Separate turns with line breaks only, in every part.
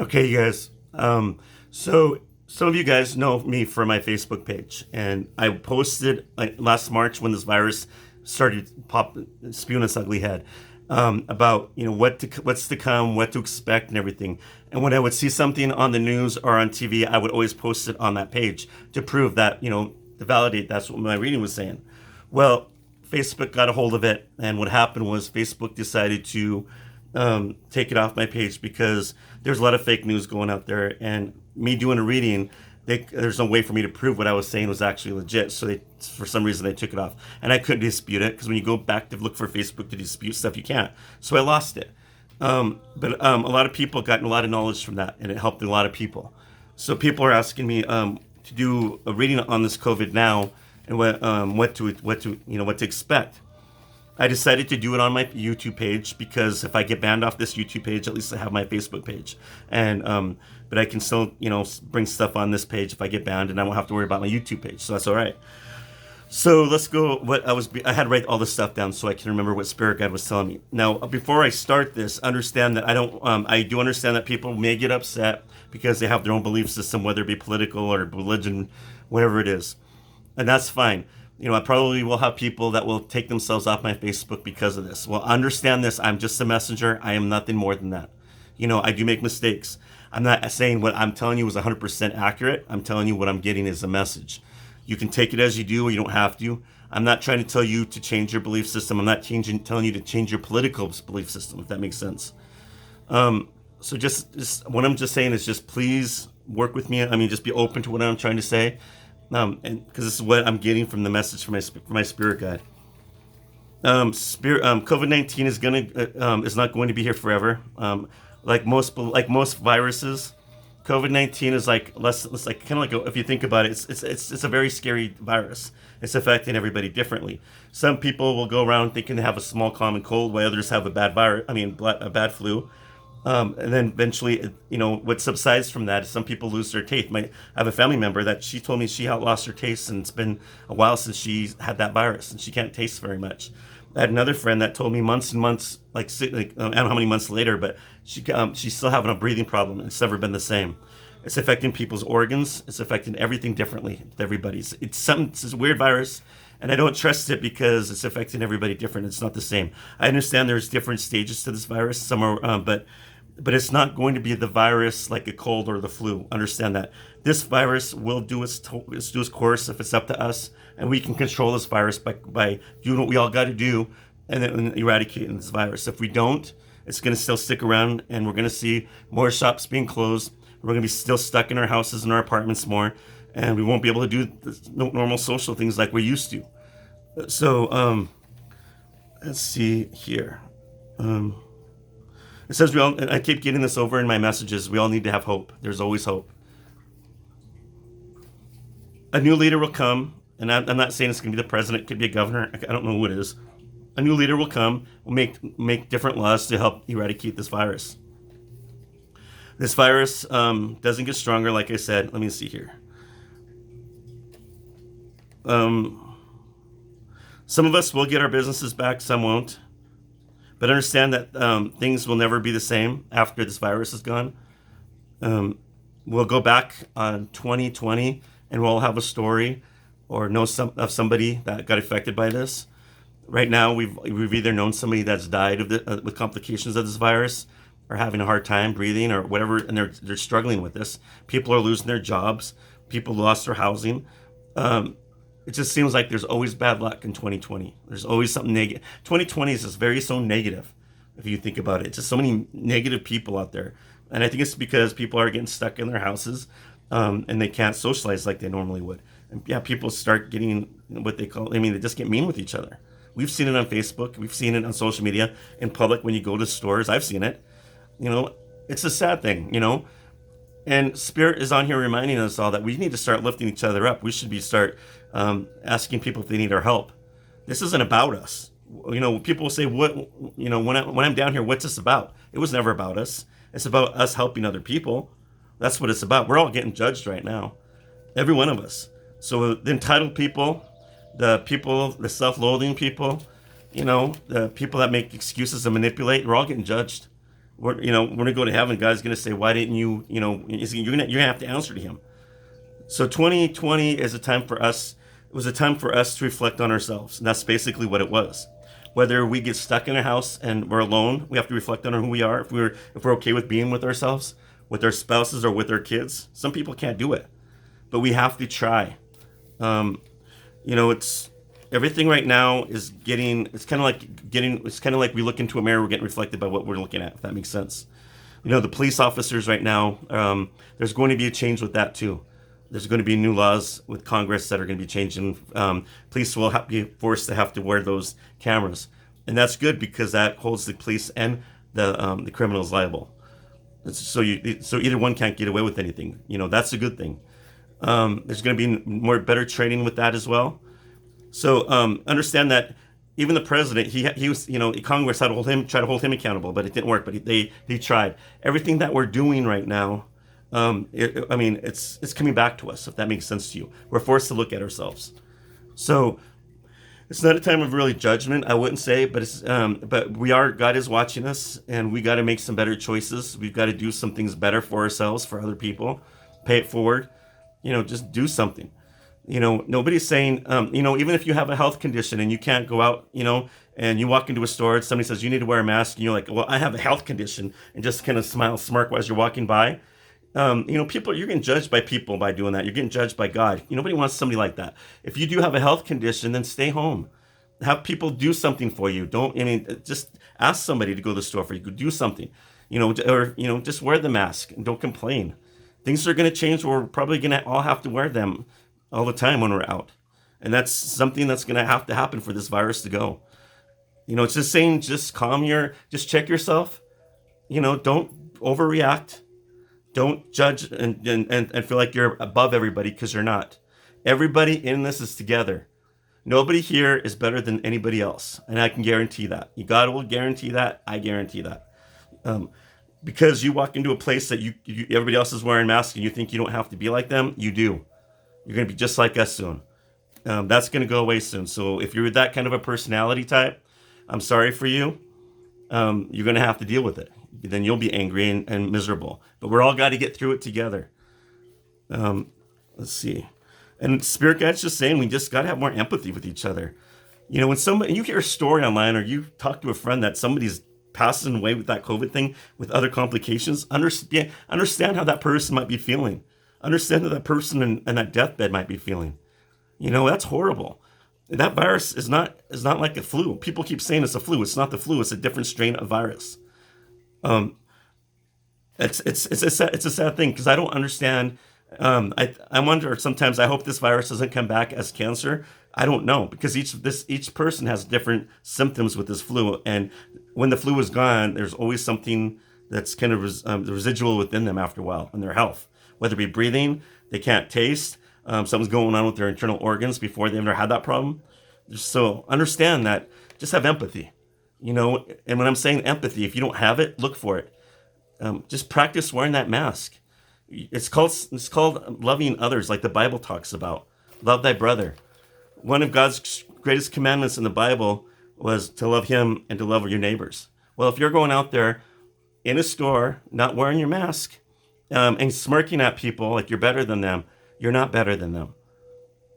Okay, you guys. So some of you guys know me from my Facebook page, and I posted like last March when this virus started spewing its ugly head, about what's to come, what to expect, and everything. And when I would see something on the news or on TV, I would always post it on that page to prove that to validate that's what my reading was saying. Well, Facebook got a hold of it, and what happened was Facebook decided to take it off my page because there's a lot of fake news going out there, and me doing a reading, there's no way for me to prove what I was saying was actually legit. So for some reason, they took it off, and I couldn't dispute it because when you go back to look for Facebook to dispute stuff, you can't. So I lost it. But a lot of people got a lot of knowledge from that, and it helped a lot of people. So people are asking me to do a reading on this COVID now, and what to expect. I decided to do it on my YouTube page because if I get banned off this YouTube page, at least I have my Facebook page, and but I can still bring stuff on this page if I get banned, and I won't have to worry about my YouTube page. So that's all right. So let's go. I had to write all this stuff down so I can remember what Spirit Guide was telling me. Now, before I start this, understand that I do understand that people may get upset because they have their own belief system, whether it be political or religion, whatever it is, and that's fine. I probably will have people that will take themselves off my Facebook because of this. Well, understand this. I'm just a messenger. I am nothing more than that. I do make mistakes. I'm not saying what I'm telling you is 100% accurate. I'm telling you what I'm getting is a message. You can take it as you do, or you don't have to. I'm not trying to tell you to change your belief system. I'm not telling you to change your political belief system, if that makes sense. So just what I'm just saying is just please work with me. I mean, just be open to what I'm trying to say. And because this is what I'm getting from the message from my spirit guide. COVID-19 is not going to be here forever. Like most viruses, COVID-19 is like less. It's like kind of like if you think about it, it's a very scary virus. It's affecting everybody differently. Some people will go around thinking they have a small common cold, while others have a bad virus. A bad flu. And then eventually, what subsides from that is some people lose their taste. I have a family member that she told me she lost her taste, and it's been a while since she had that virus, and she can't taste very much. I had another friend that told me months and months, I don't know how many months later, but she's still having a breathing problem, and it's never been the same. It's affecting people's organs. It's affecting everything differently with everybody's. It's a weird virus, and I don't trust it because it's affecting everybody different. It's not the same. I understand there's different stages to this virus. Some are, but it's not going to be the virus like a cold or the flu. Understand that. This virus will do its course if it's up to us, and we can control this virus by doing what we all got to do and then eradicating this virus. If we don't, it's going to still stick around, and we're going to see more shops being closed. We're going to be still stuck in our houses and our apartments more, and we won't be able to do normal social things like we used to. So, let's see here. It says and I keep getting this over in my messages, we all need to have hope. There's always hope. A new leader will come, and I'm not saying it's going to be the president, it could be a governor, I don't know who it is. A new leader will come, will make different laws to help eradicate this virus. This virus doesn't get stronger, like I said. Let me see here. Some of us will get our businesses back, some won't. But understand that things will never be the same after this virus is gone. We'll go back on 2020 and we'll have a story or know of somebody that got affected by this. Right now, we've either known somebody that's died with complications of this virus, or having a hard time breathing, or whatever, and they're struggling with this. People are losing their jobs. People lost their housing. It just seems like there's always bad luck in 2020. There's always something negative. 2020 is just so negative, if you think about it. It's just so many negative people out there. And I think it's because people are getting stuck in their houses, and they can't socialize like they normally would. And yeah, people start getting what they call, they just get mean with each other. We've seen it on Facebook. We've seen it on social media, in public when you go to stores. I've seen it. It's a sad thing, And Spirit is on here reminding us all that we need to start lifting each other up. We should start asking people if they need our help. This isn't about us. People say, "What?" When I'm down here, what's this about? It was never about us. It's about us helping other people. That's what it's about. We're all getting judged right now, every one of us. So the entitled people, the self-loathing people, the people that make excuses and manipulate, we're all getting judged. we're gonna go to heaven. God's gonna say, why didn't you, you're gonna have to answer to Him. So 2020 is a time for us. It was a time for us to reflect on ourselves, and that's basically what it was. Whether we get stuck in a house and we're alone, we have to reflect on who we are. If we're okay with being with ourselves, with our spouses, or with our kids. Some people can't do it, but we have to try. Um, it's everything right now is getting. It's kind of like getting. It's kind of like we look into a mirror, we're getting reflected by what we're looking at. If that makes sense. The police officers right now. There's going to be a change with that too. There's going to be new laws with Congress that are going to be changing. Police will be forced to have to wear those cameras, and that's good because that holds the police and the criminals liable. So either one can't get away with anything. That's a good thing. There's going to be better training with that as well. So understand that even the president, he was, Congress had to try to hold him accountable, but it didn't work. But they tried. Everything that we're doing right now, it's coming back to us. If that makes sense to you, we're forced to look at ourselves. So it's not a time of really judgment, I wouldn't say, but we are. God is watching us, and we got to make some better choices. We've got to do some things better for ourselves, for other people, pay it forward. Just do something. Nobody's saying, even if you have a health condition and you can't go out, and you walk into a store and somebody says you need to wear a mask, and you're like, well, I have a health condition, and just kind of smile, smirk as you're walking by. People, you're getting judged by people by doing that. You're getting judged by God. Nobody wants somebody like that. If you do have a health condition, then stay home. Have people do something for you. Just ask somebody to go to the store for you. Do something, just wear the mask and don't complain. Things are going to change. We're probably going to all have to wear them all the time when we're out. And that's something that's going to have to happen for this virus to go. It's just saying, just just check yourself. Don't overreact. Don't judge and feel like you're above everybody, because you're not. Everybody in this is together. Nobody here is better than anybody else. And I can guarantee that. God will guarantee that. I guarantee that. Because you walk into a place that everybody else is wearing masks and you think you don't have to be like them, you do. You're going to be just like us soon. That's going to go away soon. So if you're that kind of a personality type, I'm sorry for you. You're going to have to deal with it. Then you'll be angry and miserable. But we're all got to get through it together. Let's see. And Spirit Guide's just saying we just got to have more empathy with each other. When you hear a story online or you talk to a friend that somebody's passing away with that COVID thing with other complications, understand how that person might be feeling. Understand how that person in that deathbed might be feeling. That's horrible. That virus is not like a flu. People keep saying it's a flu. It's not the flu. It's a different strain of virus. It's a sad thing because I don't understand. I wonder sometimes. I hope this virus doesn't come back as cancer. I don't know, because each person has different symptoms with this flu, and when the flu is gone, there's always something that's kind of residual within them after a while in their health. Whether it be breathing, they can't taste. Something's going on with their internal organs before they've ever had that problem. So understand that. Just have empathy, And when I'm saying empathy, if you don't have it, look for it. Just practice wearing that mask. It's called loving others, like the Bible talks about. Love thy brother. One of God's greatest commandments in the Bible was to love Him and to love your neighbors. Well, if you're going out there in a store, not wearing your mask, and smirking at people like you're better than them, you're not better than them.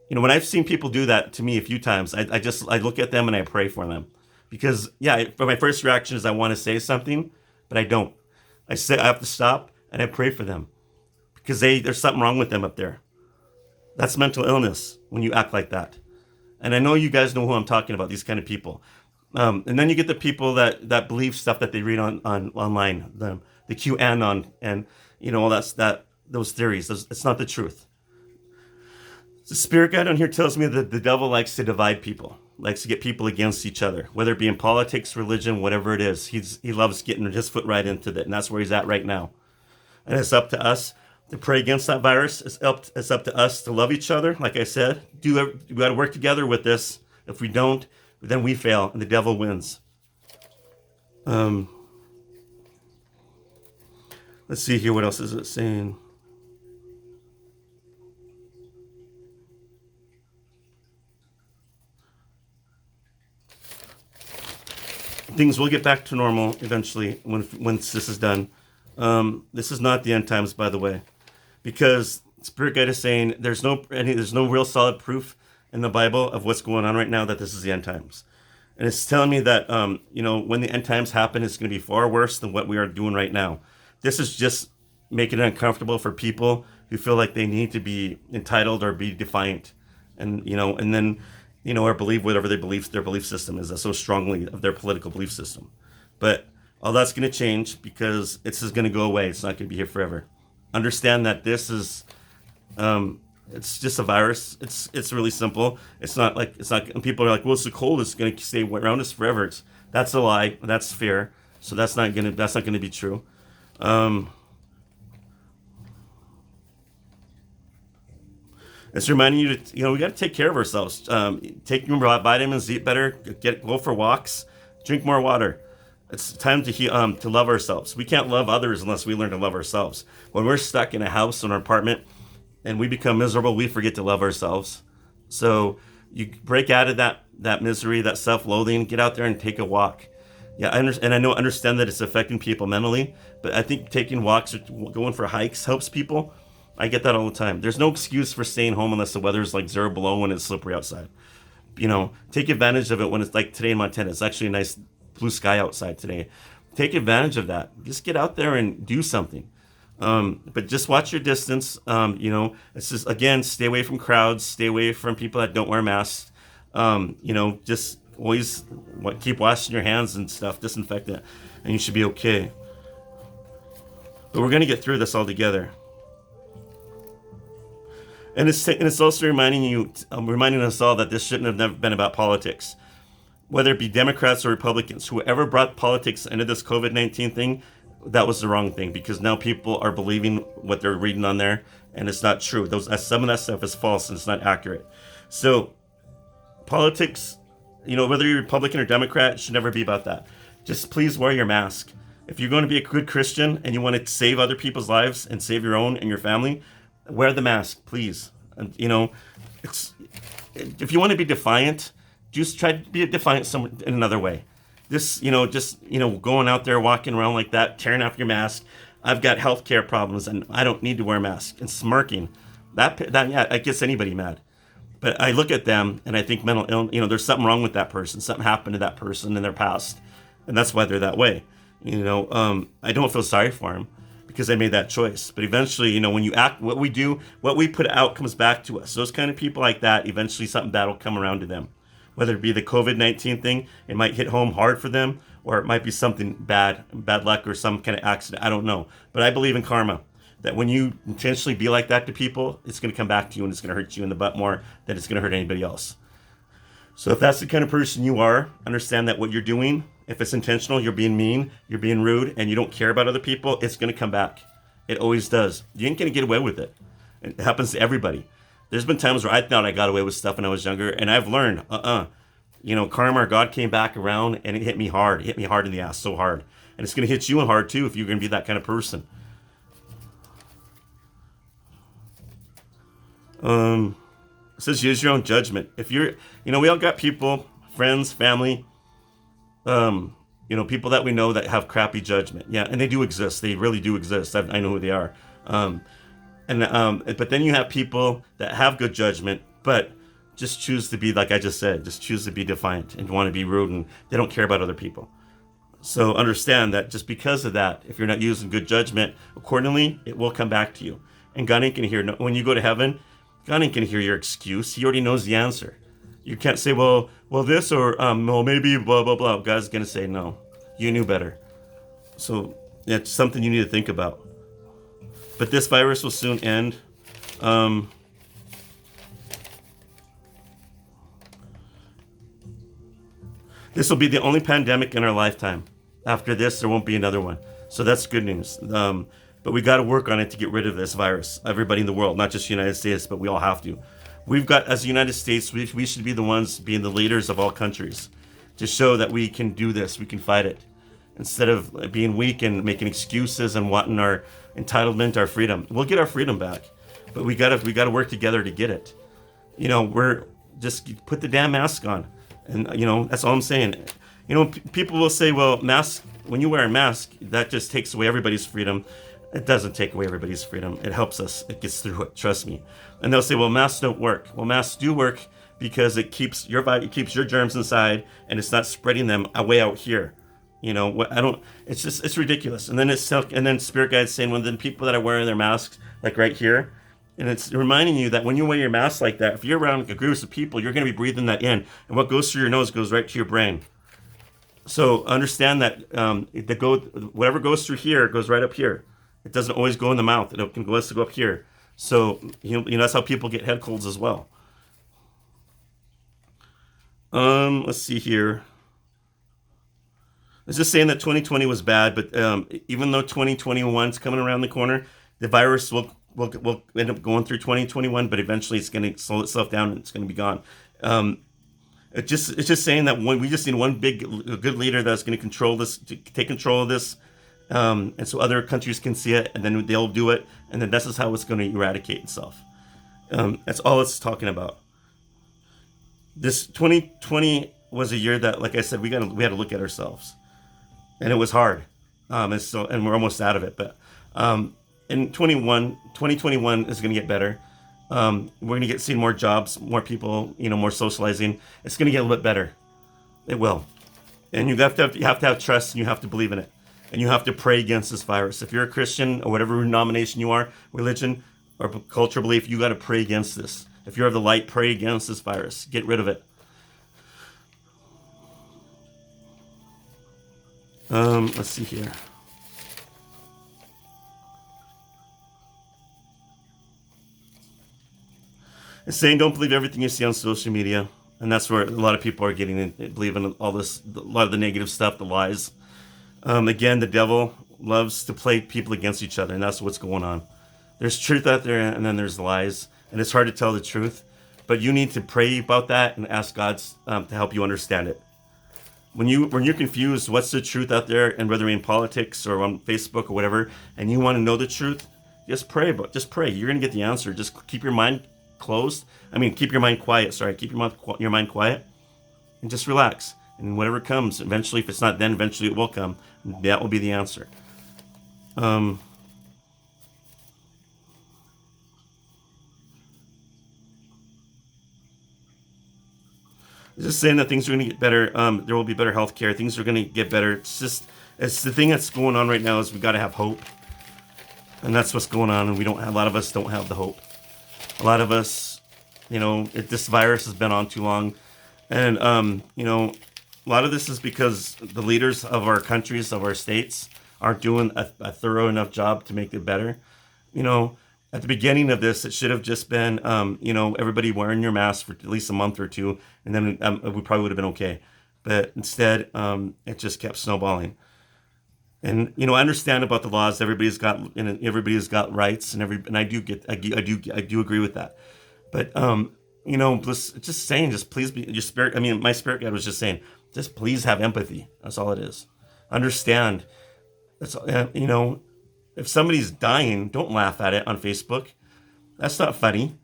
When I've seen people do that to me a few times, I look at them and I pray for them. Because, my first reaction is I want to say something, but I don't. I have to stop and I pray for them. Because there's something wrong with them up there. That's mental illness when you act like that. And I know you guys know who I'm talking about, these kind of people. And then you get the people that believe stuff that they read on online, the QAnon and all those theories. It's not the truth. The Spirit Guide on here tells me that the devil likes to divide people, likes to get people against each other, whether it be in politics, religion, whatever it is. He loves getting his foot right into it, and that's where he's at right now. And it's up to us to pray against that virus. It's up to us to love each other. Like I said, we got to work together with this. If we don't, then we fail and the devil wins. Let's see here. What else is it saying? things will get back to normal eventually once this is done. This is not the end times, by the way, because Spirit Guide is saying there's no real solid proof in the Bible of what's going on right now that this is the end times, and it's telling me that when the end times happen, it's going to be far worse than what we are doing right now. This is just making it uncomfortable for people who feel like they need to be entitled or be defiant, and then or believe whatever their belief system is so strongly of their political belief system. But all that's going to change because it's just going to go away. It's not going to be here forever. Understand that this is, it's just a virus. It's really simple. It's not. And people are like, well, it's so cold. It's going to stay around us forever. That's a lie. That's fear. So that's not going to be true. It's reminding you to, we got to take care of ourselves. Take your vitamins, eat better, go for walks, drink more water. It's time to love ourselves. We can't love others unless we learn to love ourselves. When we're stuck in a house or an apartment and we become miserable, we forget to love ourselves. So you break out of that misery, that self-loathing, get out there and take a walk. Yeah, I understand that it's affecting people mentally, but I think taking walks or going for hikes helps people. I get that all the time. There's no excuse for staying home unless the weather's like 0 below and it's slippery outside. Take advantage of it when it's like today in Montana. It's actually a nice blue sky outside today. Take advantage of that. Just get out there and do something. But just watch your distance. It's just, again, stay away from crowds. Stay away from people that don't wear masks. Just always keep washing your hands and stuff, disinfect it, and you should be okay. But we're going to get through this all together. And it's also reminding us all that this shouldn't have never been about politics. Whether it be Democrats or Republicans, whoever brought politics into this COVID-19 thing, that was the wrong thing, because now people are believing what they're reading on there, and it's not true. Some of that stuff is false and it's not accurate. So politics, whether you're Republican or Democrat, it should never be about that. Just please wear your mask. If you're going to be a good Christian and you want to save other people's lives and save your own and your family, wear the mask, please. And, if you want to be defiant, just try to be defiant in another way. Going out there, walking around like that, tearing off your mask. I've got healthcare problems and I don't need to wear a mask. And smirking, it gets anybody mad. But I look at them and I think mental illness, there's something wrong with that person. Something happened to that person in their past. And that's why they're that way. I don't feel sorry for them, because they made that choice. But eventually, when you act, what we put out comes back to us. Those kind of people like that, eventually something bad will come around to them. Whether it be the COVID-19 thing, it might hit home hard for them, or it might be something bad luck or some kind of accident. I don't know. But I believe in karma, that when you intentionally be like that to people, it's going to come back to you and it's going to hurt you in the butt more than it's going to hurt anybody else. So if that's the kind of person you are, understand that what you're doing, if it's intentional, you're being mean, you're being rude, and you don't care about other people, it's going to come back. It always does. You ain't going to get away with it. It happens to everybody. There's been times where I thought I got away with stuff when I was younger, and I've learned, karma or God came back around, and it hit me hard. It hit me hard in the ass, so hard. And it's going to hit you hard, too, if you're going to be that kind of person. It says use your own judgment. If you're, we all got people, friends, family, people that we know that have crappy judgment. Yeah, and they do exist. They really do exist. I know who they are. But then you have people that have good judgment, but just choose to be, like I just said, just choose to be defiant and want to be rude, and they don't care about other people. So understand that just because of that, if you're not using good judgment accordingly, it will come back to you. And God ain't gonna hear, when you go to heaven, God ain't gonna hear your excuse. He already knows the answer. You can't say, well, this, or maybe blah, blah, blah. God's gonna say, no, you knew better. So it's something you need to think about. But this virus will soon end. This will be the only pandemic in our lifetime. After this, there won't be another one. So that's good news. But we got to work on it to get rid of this virus. Everybody in the world, not just the United States, but we all have to. We've got, as the United States, we should be the ones being the leaders of all countries to show that we can do this, we can fight it. Instead of being weak and making excuses and wanting our entitlement, our freedom. We'll get our freedom back, but we gotta work together to get it. We're just put the damn mask on. And, that's all I'm saying. People will say, well, mask, when you wear a mask, that just takes away everybody's freedom. It doesn't take away everybody's freedom. It helps us. It gets through it. Trust me. And they'll say, well, masks don't work. Well, masks do work because it keeps your body, it keeps your germs inside, and it's not spreading them way out here. I don't. It's ridiculous. And then and then spirit guides saying, well, then people that are wearing their masks, like right here, and it's reminding you that when you wear your mask like that, if you're around a group of people, you're going to be breathing that in, and what goes through your nose goes right to your brain. So understand that whatever goes through here goes right up here. It doesn't always go in the mouth. It can go up here. So that's how people get head colds as well. Let's see here. It's just saying that 2020 was bad, but even though 2021 is coming around the corner, the virus will end up going through 2021, but eventually it's going to slow itself down and it's going to be gone. It's just saying that we just need one good leader that's going to control this, to take control of this, and so other countries can see it, and then they'll do it, and then this is how it's going to eradicate itself. That's all it's talking about. This 2020 was a year that, like I said, we had to look at ourselves, and it was hard, and we're almost out of it. But in 2021 is going to get better. We're going to see more jobs, more people, more socializing. It's going to get a little bit better. It will. And you have to have trust, and you have to believe in it. And you have to pray against this virus. If you're a Christian or whatever denomination you are, religion or cultural belief, you got to pray against this. If you're of the light, pray against this virus. Get rid of it. Let's see here. It's saying don't believe everything you see on social media, and that's where a lot of people are believing all this, a lot of the negative stuff, the lies. Again, the devil loves to play people against each other, and that's what's going on. There's truth out there, and then there's lies, and it's hard to tell the truth. But you need to pray about that and ask God to help you understand it. When you're confused, what's the truth out there, and whether in politics or on Facebook or whatever, and you want to know the truth, just pray. You're gonna get the answer. Just keep your mind closed. Keep your mind quiet. Sorry, keep your mind quiet, and just relax. And whatever comes, eventually, if it's not then, eventually it will come. That will be the answer. Just saying that things are going to get better. There will be better healthcare. Things are going to get better. It's the thing that's going on right now is we got to have hope, and that's what's going on. And a lot of us don't have the hope. A lot of us, this virus has been on too long, and a lot of this is because the leaders of our countries, of our states, aren't doing a thorough enough job to make it better. At the beginning of this, it should have just been, everybody wearing your mask for at least a month or two, and then we probably would have been okay. But instead, it just kept snowballing. And I understand about the laws. Everybody's got rights, and I do agree with that. But just saying, just please be your spirit. My spirit guide was just saying, just please have empathy. That's all it is. Understand. That's if somebody's dying, don't laugh at it on Facebook. That's not funny.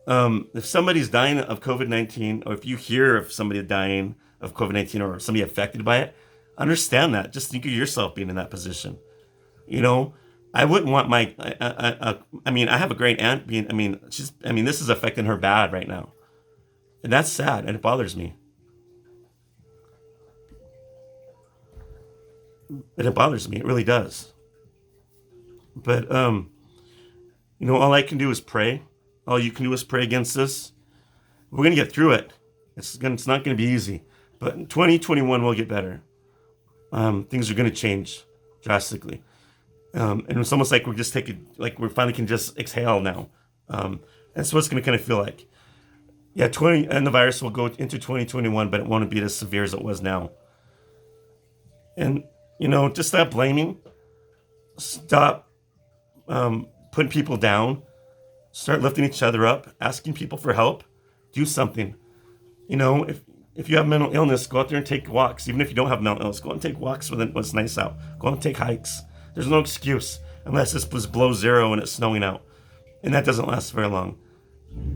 If somebody's dying of COVID-19, or if you hear of somebody dying of COVID-19 or somebody affected by it, understand that. Just think of yourself being in that position. I wouldn't want I have a great aunt this is affecting her bad right now. And that's sad, and it bothers me. And it bothers me. It really does. But, all I can do is pray. All you can do is pray against this. We're going to get through it. It's not going to be easy. But in 2021 will get better. Things are going to change drastically. And it's almost like we finally can just exhale now. That's what it's going to kind of feel like. Yeah, and the virus will go into 2021, but it won't be as severe as it was now. And, just stop blaming. Stop putting people down. Start lifting each other up, asking people for help. Do something. If you have mental illness, go out there and take walks. Even if you don't have mental illness, go and take walks when it's nice out. Go and take hikes. There's no excuse unless this was below zero and it's snowing out. And that doesn't last very long.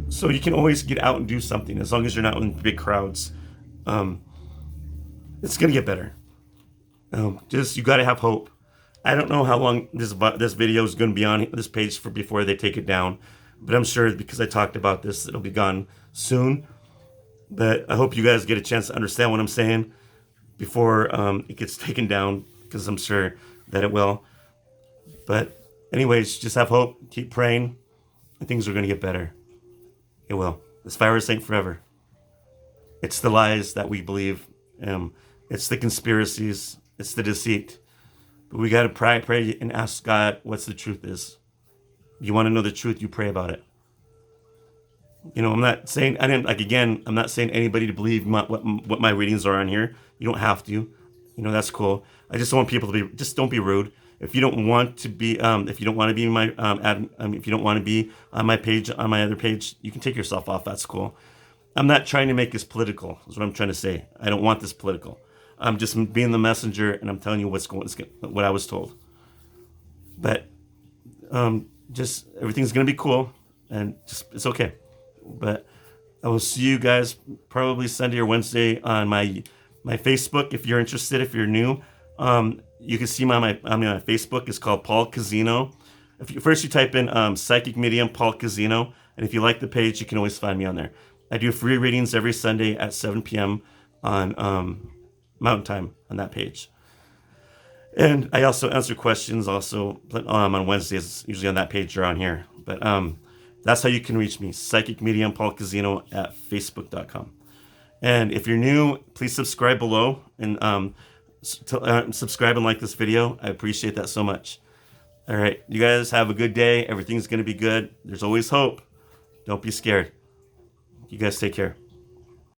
So you can always get out and do something as long as you're not in big crowds. It's gonna get better. Just you gotta have hope. I don't know how long this video is gonna be on this page for before they take it down, but I'm sure because I talked about this, it'll be gone soon. But I hope you guys get a chance to understand what I'm saying before it gets taken down, because I'm sure that it will. But anyways, just have hope, keep praying, and things are gonna get better. It will. This virus ain't forever. It's the lies that we believe. It's the conspiracies. It's the deceit. But we got to pray and ask God what's the truth is. If you want to know the truth, you pray about it. I'm not saying, I'm not saying anybody to believe what my readings are on here. You don't have to. That's cool. I just want people to just don't be rude. If you don't want to be, if you don't want to be my if you don't want to be on my page, on my other page, you can take yourself off. That's cool. I'm not trying to make this political. Is what I'm trying to say. I don't want this political. I'm just being the messenger, and I'm telling you what I was told. But just everything's gonna be cool, and just it's okay. But I will see you guys probably Sunday or Wednesday on my Facebook. If you're interested, if you're new, you can see my Facebook. It's called Paul Casino. First you type in Psychic Medium Paul Casino, and if you like the page, you can always find me on there. I do free readings every Sunday at 7 p.m. on Mountain Time on that page. And I also answer questions also on Wednesdays, usually on that page or on here. But that's how you can reach me, Psychic Medium Paul Casino at Facebook.com. And if you're new, please subscribe below and subscribe and like this video. I appreciate that so much. All right, you guys have a good day. Everything's going to be good. There's always hope. Don't be scared. You guys take care.